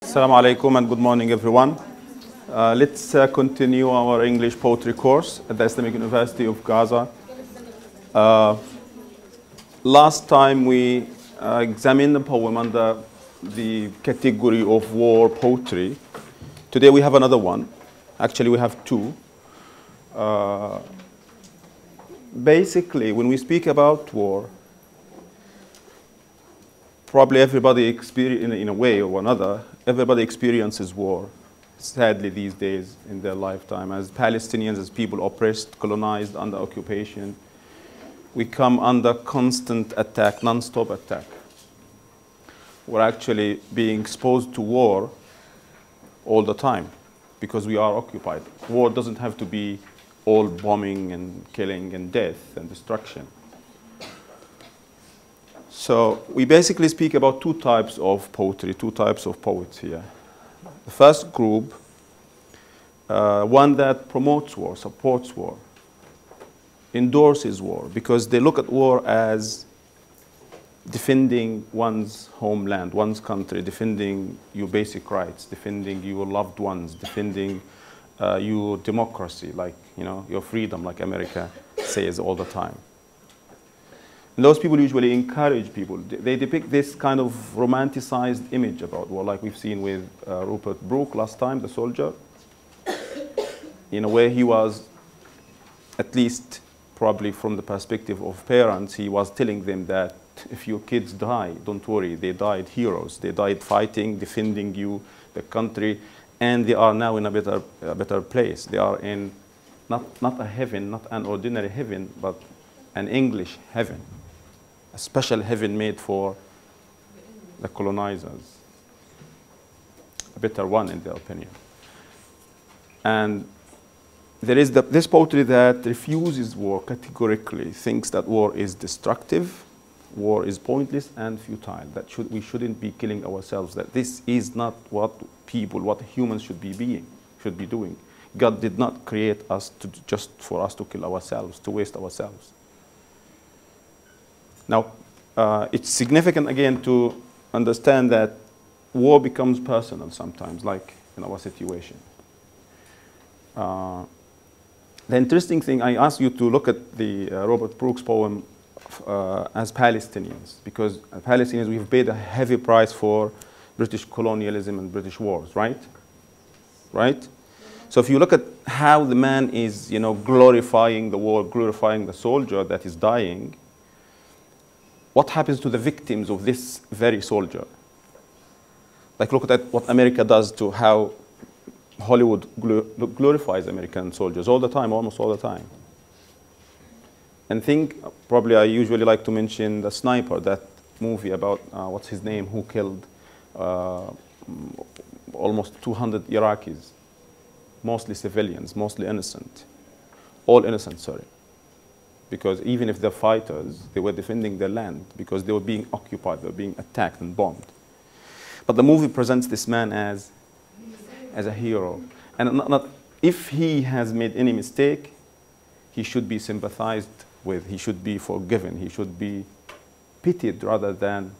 Assalamu alaikum and good morning, everyone. Let's continue our English poetry course at the Islamic University of Gaza. Last time we examined the poem under the category of war poetry. Today we have another one. Actually, we have two. Basically, when we speak about war, probably everybody in a way or another, everybody experiences war, sadly these days in their lifetime. As Palestinians, as people oppressed, colonized, under occupation, we come under constant attack, non-stop attack. We're actually being exposed to war all the time because we are occupied. War doesn't have to be all bombing and killing and death and destruction. So we basically speak about two types of poetry, two types of poets here. The first group, one that promotes war, supports war, endorses war, because they look at war as defending one's homeland, one's country, defending your basic rights, defending your loved ones, defending your democracy, like, you know, your freedom, like America says all the time. And those people usually encourage people. They depict this kind of romanticized image about war, like we've seen with Rupert Brooke last time, the soldier. In a way, he was, at least probably from the perspective of parents, he was telling them that if your kids die, don't worry, they died heroes. They died fighting, defending you, the country, and they are now in a better place. They are in not a heaven, not an ordinary heaven, but an English heaven. A special heaven made for the colonizers, a better one in their opinion. And there is this poetry that refuses war categorically, thinks that war is destructive, war is pointless and futile, that we shouldn't be killing ourselves, that this is not what people, what humans should be doing. God did not create us just for us to kill ourselves, to waste ourselves. Now, it's significant, again, to understand that war becomes personal sometimes, like in our situation. The interesting thing, I asked you to look at the Robert Brooks poem as Palestinians, because Palestinians, we've paid a heavy price for British colonialism and British wars, right? Right? So if you look at how the man is, you know, glorifying the war, glorifying the soldier that is dying, what happens to the victims of this very soldier? Like, look at what America does to how Hollywood glorifies American soldiers all the time, almost all the time. And think, probably I usually like to mention The Sniper, that movie about, what's his name, who killed almost 200 Iraqis, mostly civilians, mostly innocent, all innocent, sorry. Because even if they're fighters, they were defending their land because they were being occupied, they were being attacked and bombed. But the movie presents this man as a hero. And not if he has made any mistake, he should be sympathized with, he should be forgiven, he should be pitied rather than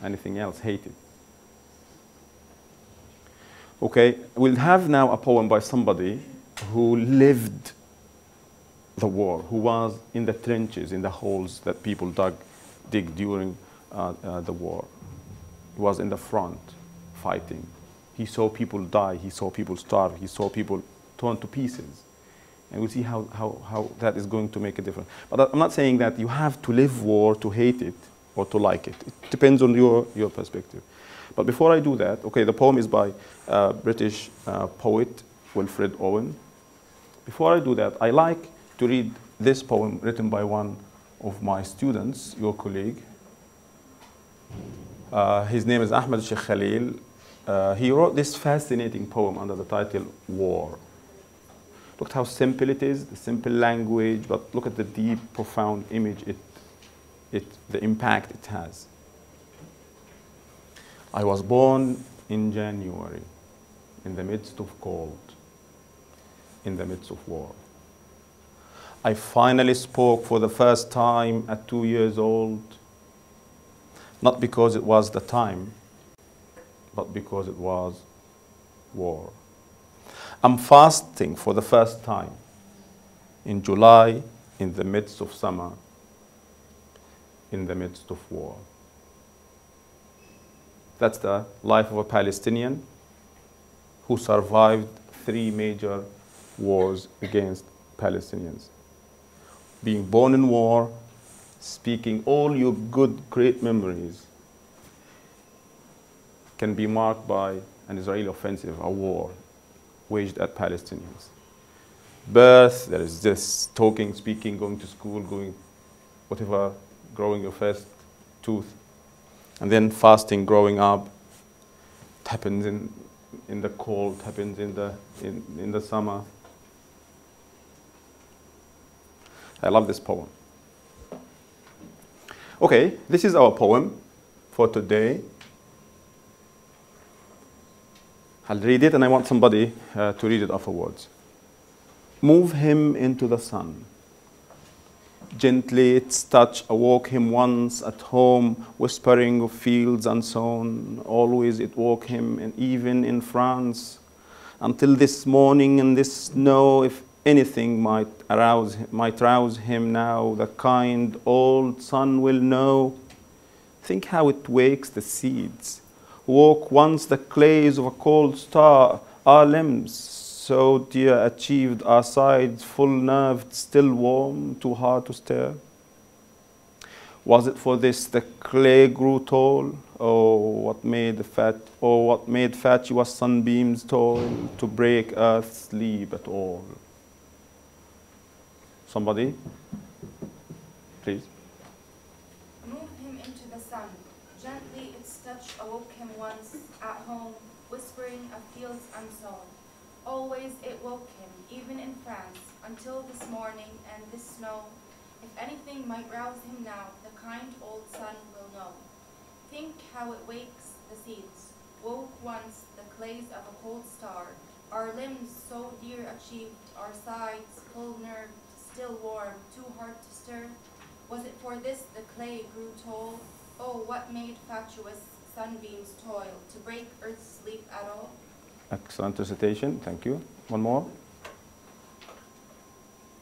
anything else, hated. Okay, we'll have now a poem by somebody who lived the war, who was in the trenches, in the holes that people dig during the war. He was in the front, fighting. He saw people die, he saw people starve, he saw people torn to pieces. And we'll see how that is going to make a difference. But I'm not saying that you have to live war to hate it or to like it. It depends on your perspective. But before I do that, okay, the poem is by British poet Wilfred Owen. Before I do that, I like to read this poem written by one of my students, your colleague. His name is Ahmed Sheikh Khalil. He wrote this fascinating poem under the title War. Look at how simple it is, the simple language, but look at the deep, profound image, the impact it has. I was born in January, in the midst of cold, in the midst of war. I finally spoke for the first time at 2 years old, not because it was the time, but because it was war. I'm fasting for the first time in July, in the midst of summer, in the midst of war. That's the life of a Palestinian who survived 3 major wars against Palestinians. Being born in war, speaking all your good, great memories, can be marked by an Israeli offensive, a war waged at Palestinians. Birth, there is this talking, speaking, going to school, going whatever, growing your first tooth. And then fasting, growing up. It happens in the cold, happens in the summer. I love this poem. Okay, this is our poem for today. I'll read it and I want somebody to read it afterwards. Move him into the sun. Gently its touch awoke him once at home, whispering of fields unsown. Always it woke him, and even in France. Until this morning in this snow, if anything might rouse him now, the kind old sun will know. Think how it wakes the seeds. Woke once the clays of a cold star, our limbs, so dear achieved, our sides full-nerved, still warm, too hard to stir. Was it for this the clay grew tall? Oh, what made fatuous sunbeams toil to break earth's sleep at all? Somebody, please. Move him into the sun. Gently its touch awoke him once at home, whispering of fields unsown. Always it woke him, even in France, until this morning and this snow. If anything might rouse him now, the kind old sun will know. Think how it wakes the seeds. Woke once the clays of a cold star. Our limbs so dear achieved, our sides full nerved, still warm, too hard to stir. Was it for this the clay grew tall? Oh, what made fatuous sunbeams toil to break earth's sleep at all? Excellent recitation, thank you. One more.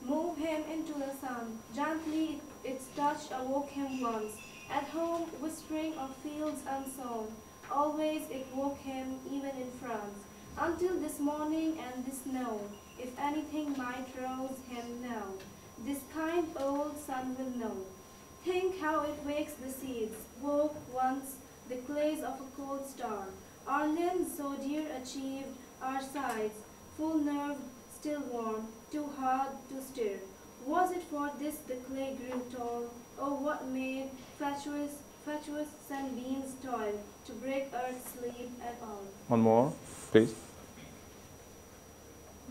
Move him into the sun. Gently its touch awoke him once. At home, whispering of fields unsown. Always it woke him, even in France. Until this morning and this snow. If anything might rouse him now, this kind old sun will know. Think how it wakes the seeds. Woke once the clays of a cold star. Our limbs so dear achieved, our sides full nerved, still warm, too hard to stir. Was it for this the clay grew tall? Oh, what made fatuous sunbeams toil to break earth's sleep at all? One more, please.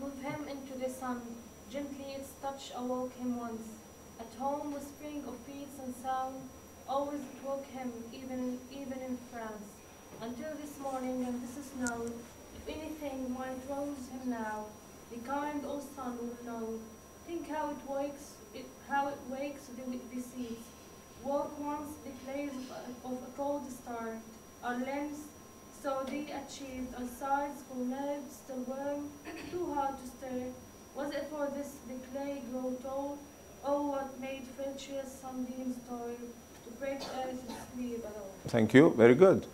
Move him into the sun. Gently its touch awoke him once. At home, whispering of peace and sound. Always it woke him, even in France. Until this morning and this snow, if anything might rouse him now, the kind old sun will know. Think how it wakes the seeds. Woke once the clays of a cold star. Our limbs, so they achieved, our sides full nerved, still warm, too hard to stir. Was it for this the clay grew tall? Oh, what made fatuous sunbeams toil to break earth's sleep at all? Thank you, very good.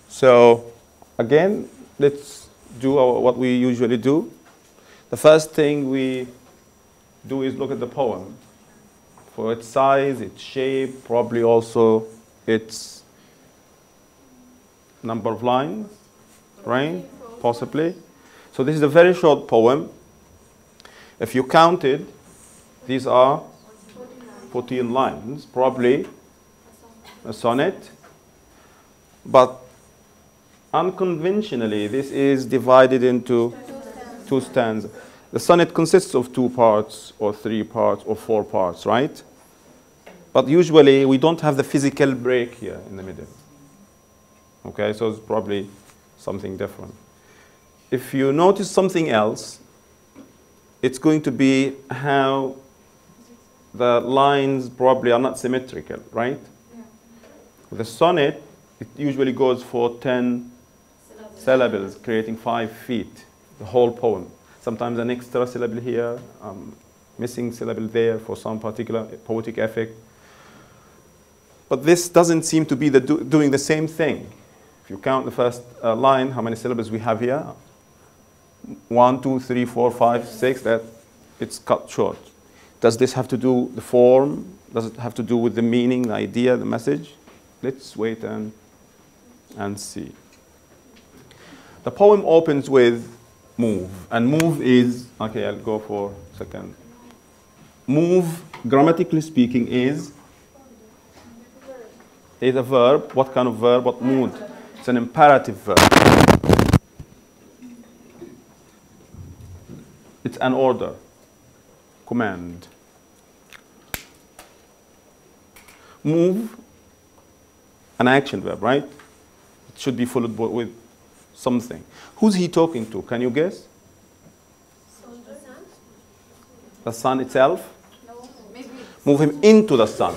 So, again, let's do what we usually do. The first thing we do is look at the poem for its size, its shape, probably also its number of lines, right? Possibly. So this is a very short poem. If you counted, these are 14 lines, probably a sonnet, but unconventionally, this is divided into two stanzas. The sonnet consists of 2 parts, or 3 parts, or 4 parts, right? But usually, we don't have the physical break here in the middle. Okay, so it's probably something different. If you notice something else, it's going to be how the lines probably are not symmetrical, right? Yeah. The sonnet, it usually goes for 10 syllables, creating 5 feet, the whole poem. Sometimes an extra syllable here, missing syllable there for some particular poetic effect. But this doesn't seem to be doing the same thing. If you count the first line, how many syllables we have here? 1, 2, 3, 4, 5, 6, that it's cut short. Does this have to do with the form? Does it have to do with the meaning, the idea, the message? Let's wait and see. The poem opens with move, and move is, okay, I'll go for a second. Move, grammatically speaking, is a verb. What kind of verb? What mood? It's an imperative verb. It's an order, command. Move, an action verb, right? It should be followed with something. Who's he talking to? Can you guess? The sun itself? No, maybe. Move him into the sun.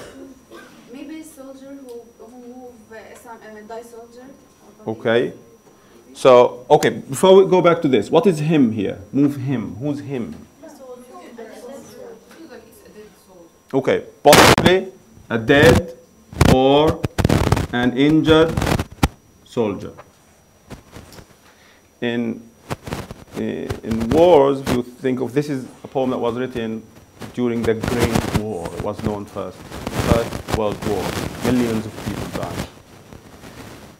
Maybe a soldier who move some die soldier. Okay. So, okay, before we go back to this, what is him here? Move him. Who's him? Okay, possibly a dead or an injured soldier. In wars, if you think of, this is a poem that was written during the Great War. It was known First World War. Millions of people died.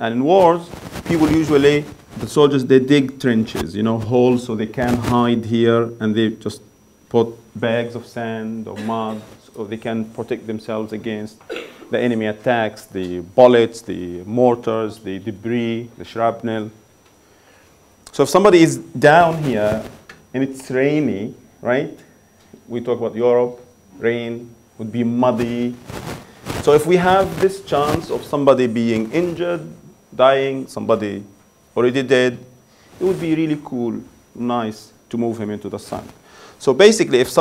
And in wars, people usually, the soldiers, they dig trenches, you know, holes so they can hide here, and they just put bags of sand or mud so they can protect themselves against the enemy attacks, the bullets, the mortars, the debris, the shrapnel. So if somebody is down here and it's rainy, right? We talk about Europe, rain would be muddy. So if we have this chance of somebody being injured, dying, somebody already dead, it would be really cool, nice to move him into the sun. So basically, if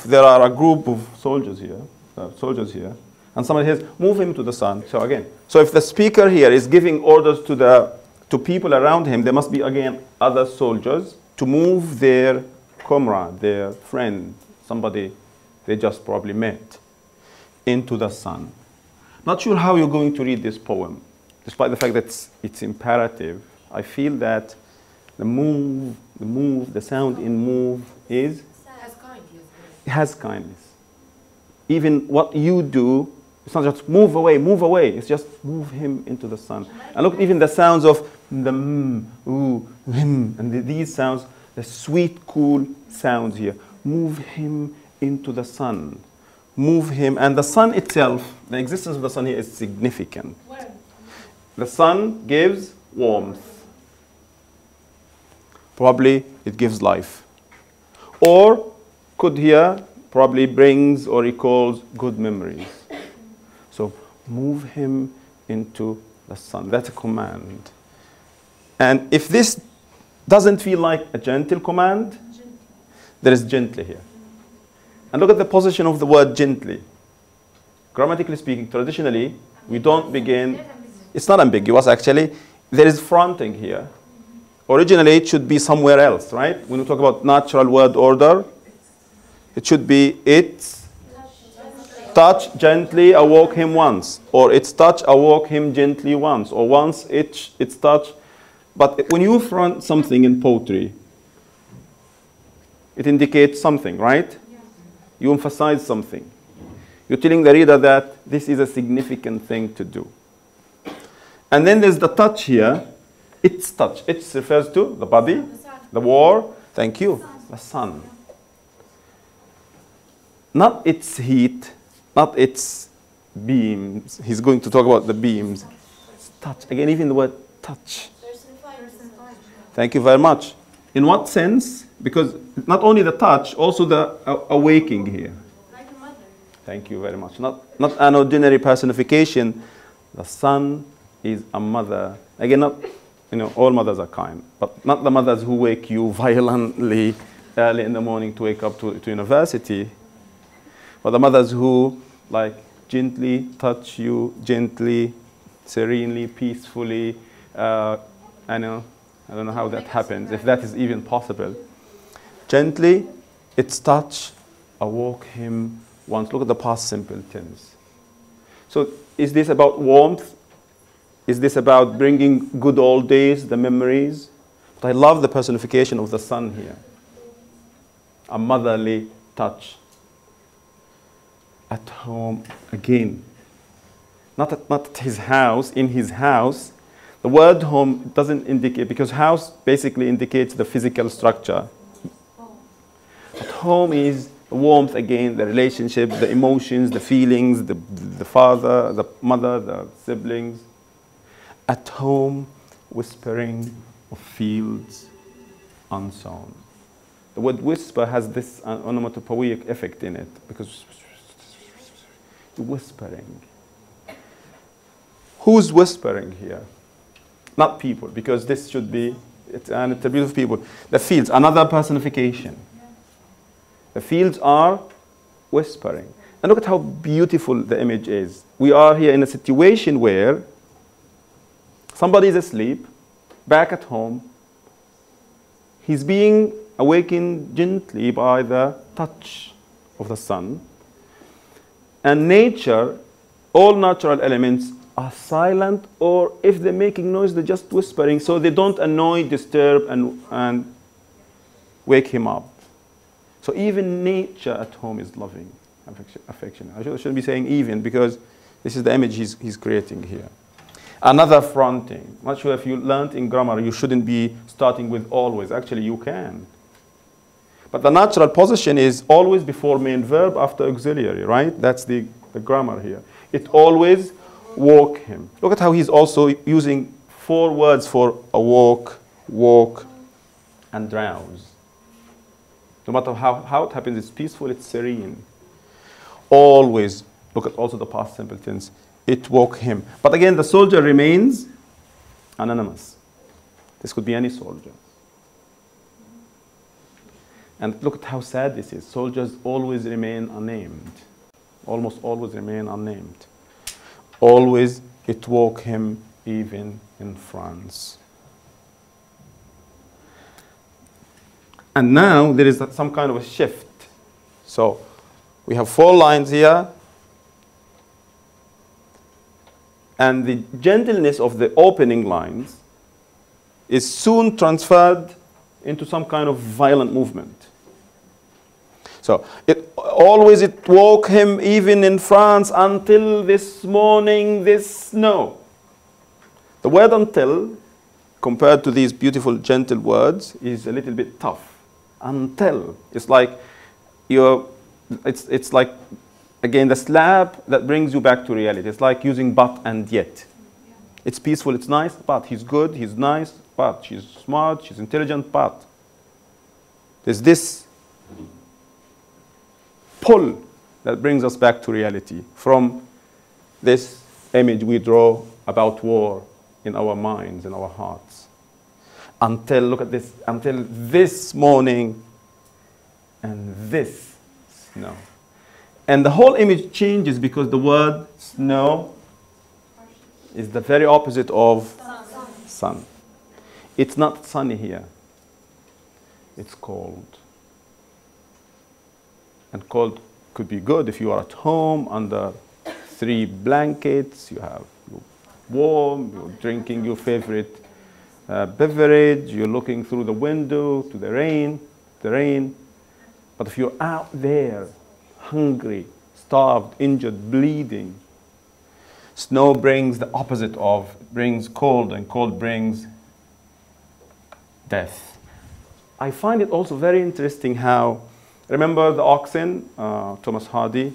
there are a group of soldiers here, and somebody says, move him to the sun. So again, so if the speaker here is giving orders to people around him, there must be again other soldiers to move their comrade, their friend, somebody they just probably met, into the sun. Not sure how you're going to read this poem. Despite the fact that it's imperative, I feel that the sound in move has kindness. Even what you do, it's not just move away. It's just move him into the sun. And look, even the sounds of the ooh, him, and these sounds, the sweet, cool sounds here. Move him into the sun. Move him, and the sun itself, the existence of the sun here is significant. The sun gives warmth. Probably it gives life. Or could here probably brings or recalls good memories. So move him into the sun. That's a command. And if this doesn't feel like a gentle command, there is gently here. And look at the position of the word gently. Grammatically speaking, traditionally, we don't begin. It's not ambiguous, actually. There is fronting here. Originally, it should be somewhere else, right? When we talk about natural word order, it should be its touch gently awoke him once, or its touch awoke him gently once, or once its touch. But when you front something in poetry, it indicates something, right? You emphasize something. You're telling the reader that this is a significant thing to do. And then there's the touch here. Its touch. It refers to the body, the war. Thank you. The sun. Not its heat, not its beams. He's going to talk about the beams. It's touch. Again, even the word touch. Thank you very much. In what sense? Because not only the touch, also the awaking here. Like a mother. Thank you very much. Not an ordinary personification. The sun is a mother. Again, not, all mothers are kind, but not the mothers who wake you violently early in the morning to wake up to university, but the mothers who, like, gently touch you, gently, serenely, peacefully, I don't know how that happens, if that is even possible. Gently, its touch awoke him once. Look at the past simple tense. So is this about warmth? Is this about bringing good old days, the memories? But I love the personification of the sun here. A motherly touch. At home again. Not at his house, in his house. The word home doesn't indicate, because house basically indicates the physical structure. At home is the warmth again, the relationship, the emotions, the feelings, the father, the mother, the siblings. At home, whispering of fields unsown. The word whisper has this onomatopoeic effect in it, because you're whispering. Who's whispering here? Not people, because this should be an attribute of people. The fields, another personification. The fields are whispering. And look at how beautiful the image is. We are here in a situation where somebody is asleep, back at home. He's being awakened gently by the touch of the sun. And nature, all natural elements are silent, or if they're making noise, they're just whispering, so they don't annoy, disturb, and wake him up. So even nature at home is loving, affectionate. I shouldn't be saying even, because this is the image he's creating here. Another fronting. I'm not sure if you learned in grammar, you shouldn't be starting with always. Actually, you can. But the natural position is always before main verb, after auxiliary, right? That's the grammar here. It always woke him. Look at how he's also using 4 words for awoke, woke, and drowse. No matter how it happens, it's peaceful, it's serene. Always. Look at also the past simple tense. It woke him. But again, the soldier remains anonymous. This could be any soldier. And look at how sad this is. Soldiers always remain unnamed. Almost always remain unnamed. Always it woke him, even in France. And now there is some kind of a shift. So we have 4 lines here. And the gentleness of the opening lines is soon transferred into some kind of violent movement. So it woke him even in France until this morning this snow. The word until, compared to these beautiful gentle words, is a little bit tough. Until. It's like it's like, again, the slab that brings you back to reality. It's like using but and yet. It's peaceful, it's nice, but he's good, he's nice, but she's smart, she's intelligent, but there's this pull that brings us back to reality from this image we draw about war in our minds, in our hearts. Until, look at this, until this morning and this snow. And the whole image changes because the word snow is the very opposite of sun. It's not sunny here. It's cold. And cold could be good if you are at home under 3 blankets, you're warm, you're drinking your favorite beverage, you're looking through the window to the rain. But if you're out there, hungry, starved, injured, bleeding, snow brings the opposite of, brings cold, and cold brings death. I find it also very interesting how, remember the oxen, Thomas Hardy?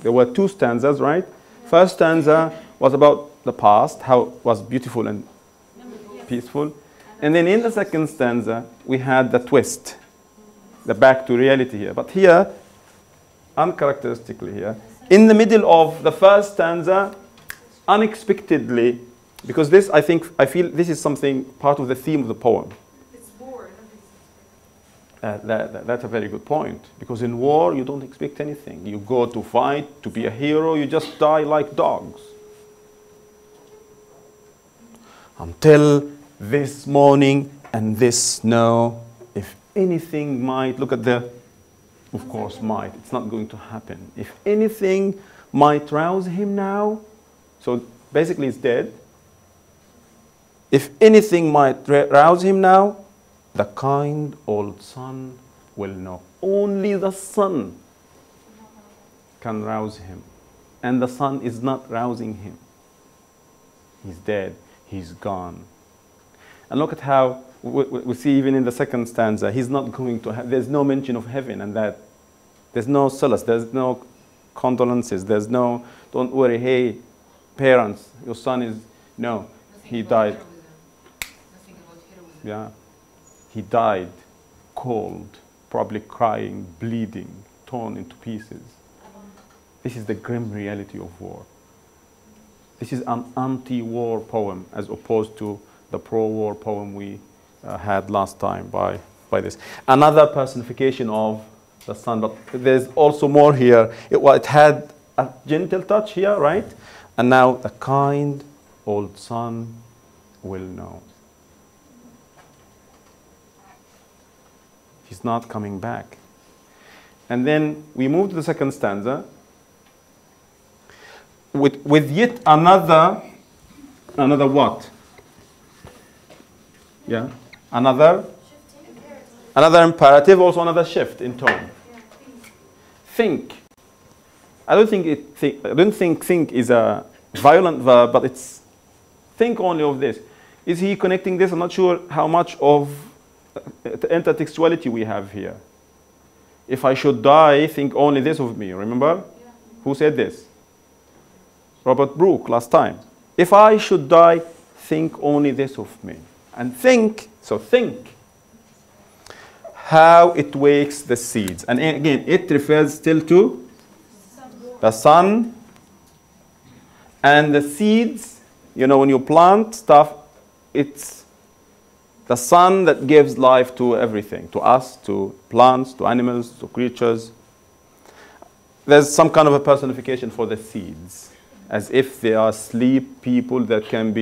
There were 2 stanzas, right? First stanza was about the past, how it was beautiful and peaceful. And then in the second stanza, we had the twist, the back to reality here. But here, uncharacteristically here, in the middle of the first stanza, unexpectedly, because this, I feel this is something, part of the theme of the poem. It's war. That's a very good point. Because in war, you don't expect anything. You go to fight, to be a hero, you just die like dogs. Until this morning and this no. If anything might, look at the, of course, might. It's not going to happen. If anything might rouse him now, so basically it's dead. If anything might rouse him now, the kind old sun will know. Only the sun can rouse him. And the sun is not rousing him. He's dead. He's gone. And look at how we see even in the second stanza, he's not going to have, there's no mention of heaven and that. There's no solace. There's no condolences. There's no, don't worry, hey, parents, your son is, no, he died. Nothing about heroism. Yeah. He died, cold, probably crying, bleeding, torn into pieces. This is the grim reality of war. This is an anti-war poem as opposed to the pro-war poem we had last time by this. Another personification of the sun, but there's also more here. It had a gentle touch here, right? And now the kind old sun will know. He's not coming back. And then we move to the second stanza with yet another what? Yeah, another imperative, also another shift in tone. Think. I don't think think is a violent verb, but it's think only of this. Is he connecting this? I'm not sure how much of the intertextuality we have here. If I should die, think only this of me. Remember? Yeah. Who said this? Robert Brooke last time. If I should die, think only this of me. And think, so think how it wakes the seeds. And again, it refers still to the sun and the seeds. You know, when you plant stuff, it's the sun that gives life to everything, to us, to plants, to animals, to creatures. There's some kind of a personification for the seeds, as if they are sleep people that can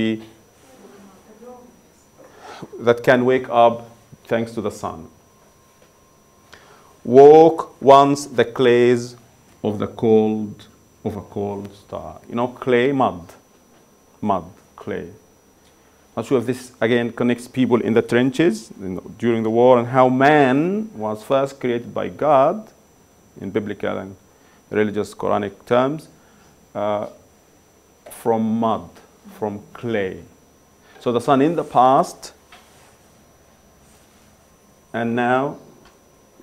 wake up thanks to the sun. Walk once the clays of a cold star. You know, clay, mud, clay. Not sure if this again connects people in the trenches during the war and how man was first created by God in biblical and religious Quranic terms from mud, from clay. So the sun in the past, and now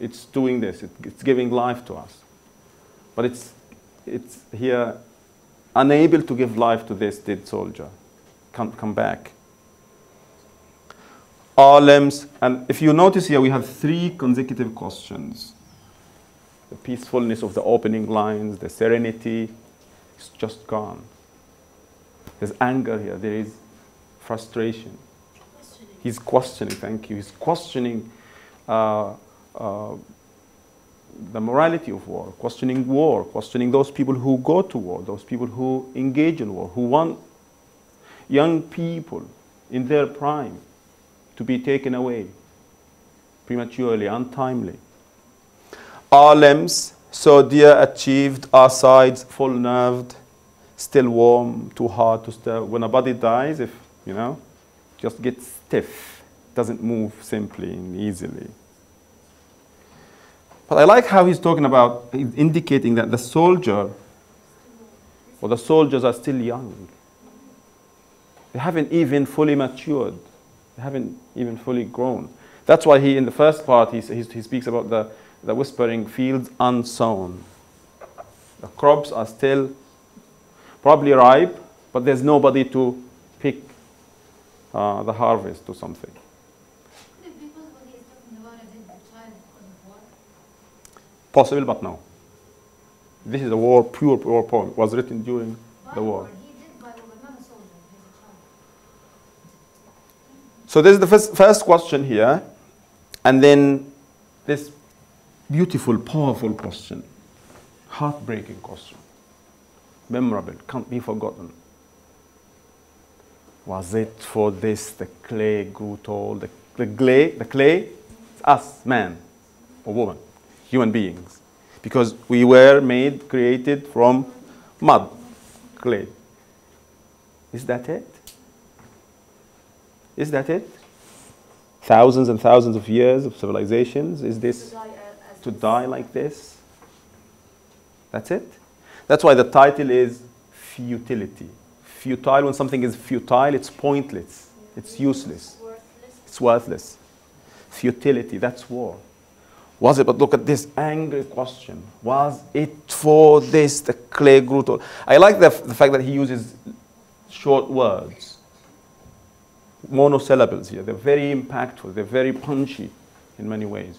it's doing this. It's giving life to us, but it's here unable to give life to this dead soldier. Can't come back. Alems, and if you notice here, we have 3 consecutive questions. The peacefulness of the opening lines, the serenity, it's just gone. There's anger here. There is frustration. He's questioning. Thank you. He's questioning the morality of war, questioning those people who go to war, those people who engage in war, who want young people in their prime to be taken away prematurely, untimely. Our limbs, so dear achieved, our sides full nerved, still warm, too hard to stir. When a body dies, if you know, just gets stiff, doesn't move simply and easily. But I like how he's talking about, he's indicating that the soldier, or the soldiers are still young. They haven't even fully matured. They haven't even fully grown. That's why he, in the first part, he speaks about the whispering fields unsown. The crops are still probably ripe, but there's nobody to pick the harvest or something. Could it be possible he is talking about a dead child because of war? Possible, but no. This is a war, pure war poem. It was written during the war. He did by war, but not a soldier. He's a child. So this is the first question here. And then this beautiful, powerful question. Heartbreaking question. Memorable, can't be forgotten. Was it for this the clay grew tall, the The clay, it's us, man or woman, human beings. Because we were created from mud, clay. Is that it? Is that it? Thousands and thousands of years of civilizations, is this to die like this? That's it? That's why the title is Futility. Futile, when something is futile, it's pointless, it's useless, it's worthless. Futility, that's war. Was it, but look at this angry question. Was it for this the clay grew tall? I like the fact that he uses short words, monosyllables here. They're very impactful, they're very punchy in many ways.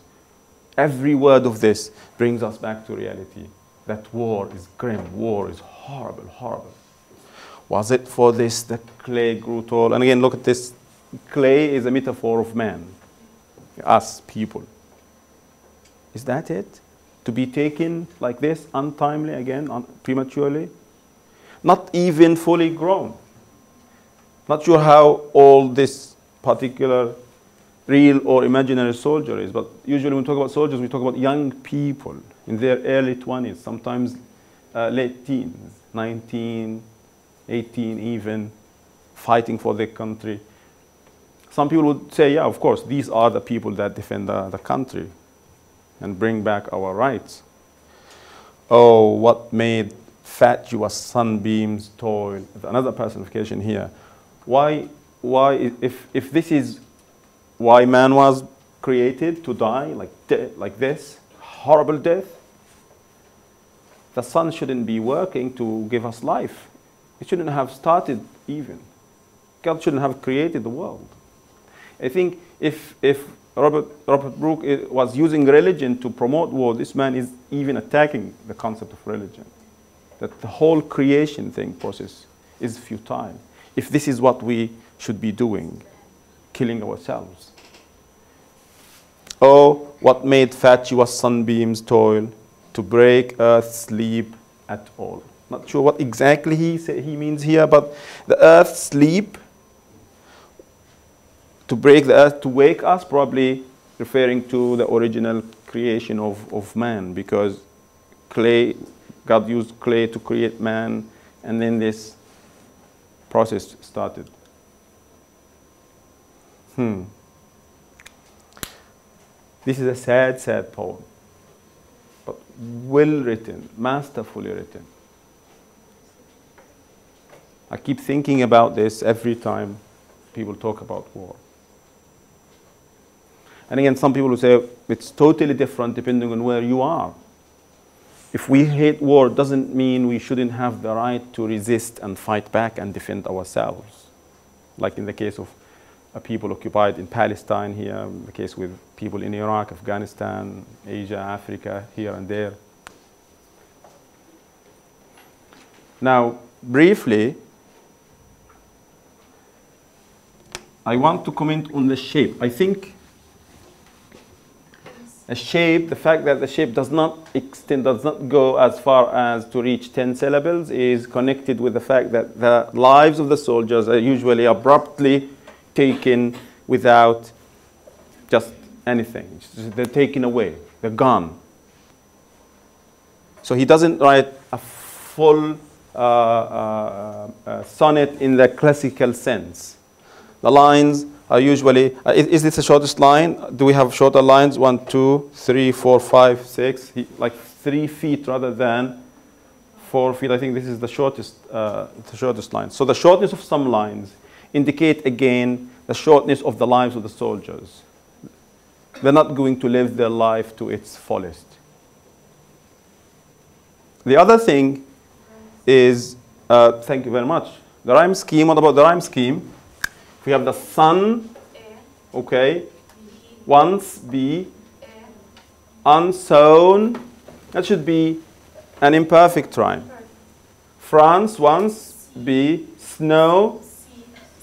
Every word of this brings us back to reality. That war is grim, war is horrible, horrible. Was it for this the clay grew tall? And again, look at this. Clay is a metaphor of man, us, people. Is that it? To be taken like this, untimely again, prematurely? Not even fully grown. Not sure how old this particular real or imaginary soldier is, but usually when we talk about soldiers, we talk about young people in their early 20s, sometimes late teens, 19, 18 even, fighting for their country. Some people would say, yeah, of course, these are the people that defend the country and bring back our rights. Oh, what made fatuous sunbeams toil? Another personification here. Why if this is why man was created to die like this, horrible death, the sun shouldn't be working to give us life. It shouldn't have started even. God shouldn't have created the world. I think if Robert Brooke was using religion to promote war, this man is even attacking the concept of religion. That the whole creation process is futile. If this is what we should be doing, killing ourselves. Oh, what made fatuous sunbeams toil to break earth's sleep at all. Not sure what exactly he means here, but the earth's sleep, to break the earth, to wake us, probably referring to the original creation of man, because clay, God used clay to create man, and then this process started. This is a sad, sad poem, but well written, masterfully written. I keep thinking about this every time people talk about war. And again, some people will say it's totally different depending on where you are. If we hate war, it doesn't mean we shouldn't have the right to resist and fight back and defend ourselves. Like in the case of people occupied in Palestine here, the case with people in Iraq, Afghanistan, Asia, Africa, here and there. Now, briefly, I want to comment on the shape. I think a shape, the fact that the shape does not extend, does not go as far as to reach 10 syllables is connected with the fact that the lives of the soldiers are usually abruptly taken without just anything. They're taken away, they're gone. So he doesn't write a full sonnet in the classical sense. The lines are usually, is this the shortest line? Do we have shorter lines? 1, 2, 3, 4, 5, 6, like 3 feet rather than 4 feet. I think this is the shortest line. So the shortness of some lines indicate again the shortness of the lives of the soldiers. They're not going to live their life to its fullest. The other thing is, thank you very much, the rhyme scheme. What about the rhyme scheme? We have the sun, okay, once be unsown. That should be an imperfect rhyme. France once be snow,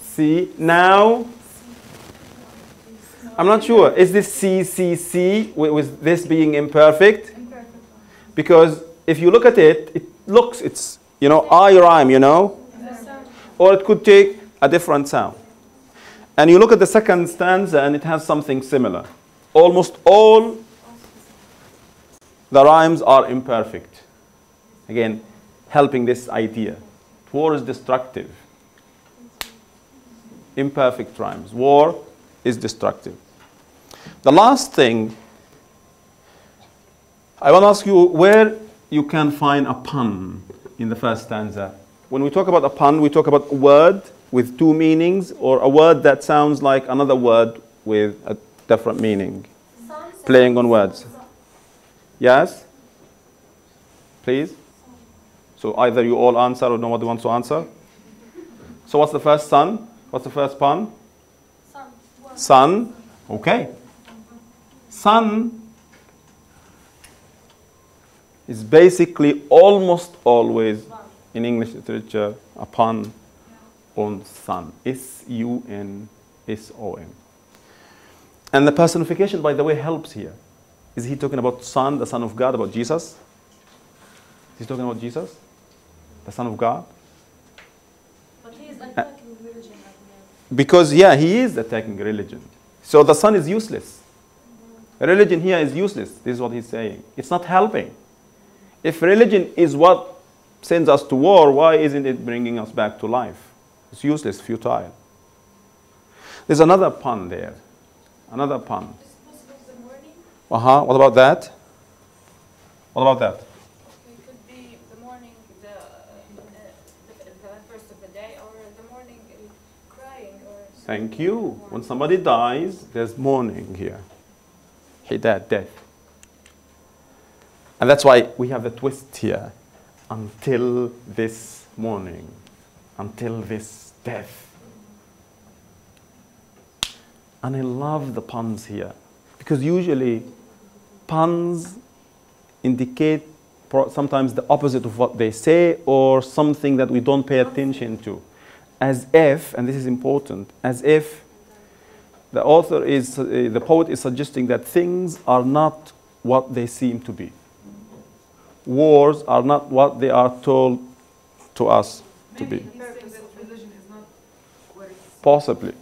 see now. I'm not sure. Is this C with this being imperfect? Because if you look at it, it's I rhyme, or it could take a different sound. And you look at the second stanza and it has something similar. Almost all the rhymes are imperfect. Again, helping this idea. War is destructive. Imperfect rhymes. War is destructive. The last thing, I want to ask you where you can find a pun in the first stanza. When we talk about a pun, we talk about a word with two meanings or a word that sounds like another word with a different meaning. Playing on words. Yes? Please? So either you all answer or nobody wants to answer. So what's the first sun? What's the first pun? Sun. Sun. Okay. Sun is basically almost always in English literature a pun on sun. S-U-N-S-O-N. And the personification, by the way, helps here. Is he talking about Son, the Son of God, about Jesus? Is he talking about Jesus, the Son of God? But he is attacking religion at the end. Because, yeah, he is attacking religion. So the Son is useless. Religion here is useless. This is what he's saying. It's not helping. If religion is what sends us to war, why isn't it bringing us back to life? It's useless, futile. There's another pun there. Another pun. What about that? What about that? It could be the morning, the first of the day, or the morning crying. Or Thank you. When somebody dies, there's mourning here. He died, death. And that's why we have the twist here. Until this morning. Until this death. And I love the puns here. Because usually puns indicate sometimes the opposite of what they say or something that we don't pay attention to. As if, and this is important, as if the author is, the poet is suggesting that things are not what they seem to be. Wars are not what they are told to us to be. Maybe he's saying that religion is not what it's... Possibly.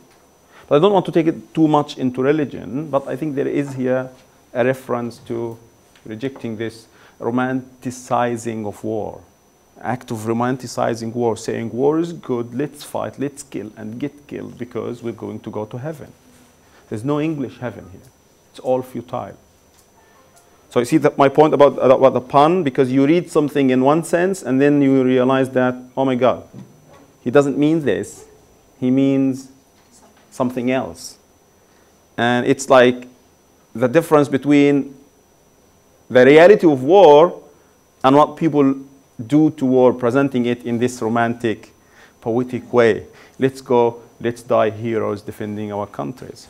But I don't want to take it too much into religion, but I think there is here a reference to rejecting this romanticizing of war. Act of romanticizing war, saying war is good, let's fight, let's kill and get killed because we're going to go to heaven. There's no English heaven here. It's all futile. So you see that my point about the pun, because you read something in one sense and then you realize that, oh my God, he doesn't mean this. He means something else. And it's like the difference between the reality of war and what people do to war, presenting it in this romantic, poetic way. Let's go, let's die heroes defending our countries.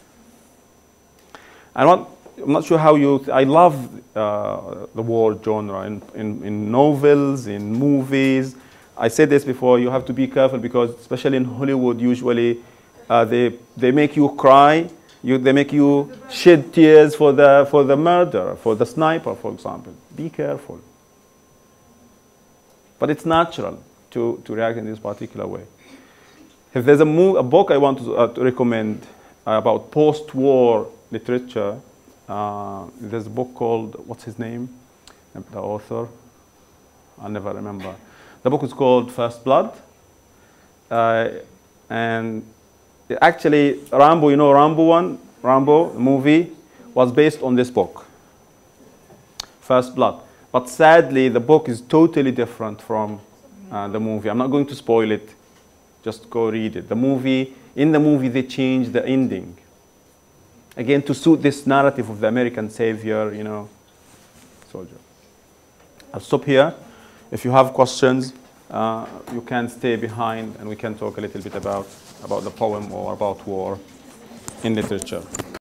I'm not sure how you... I love the war genre in novels, in movies. I said this before, you have to be careful because, especially in Hollywood, usually they make you cry. They make you shed tears for the murderer, for the sniper, for example. Be careful. But it's natural to react in this particular way. If there's a book I want to recommend about post-war literature, there's a book called, what's his name? The author? I'll never remember. The book is called First Blood. And actually, Rambo, you know Rambo 1? Rambo, the movie, was based on this book, First Blood. But sadly, the book is totally different from the movie. I'm not going to spoil it. Just go read it. In the movie, they changed the ending. Again, to suit this narrative of the American savior, you know, soldier. I'll stop here. If you have questions, you can stay behind and we can talk a little bit about the poem or about war in literature.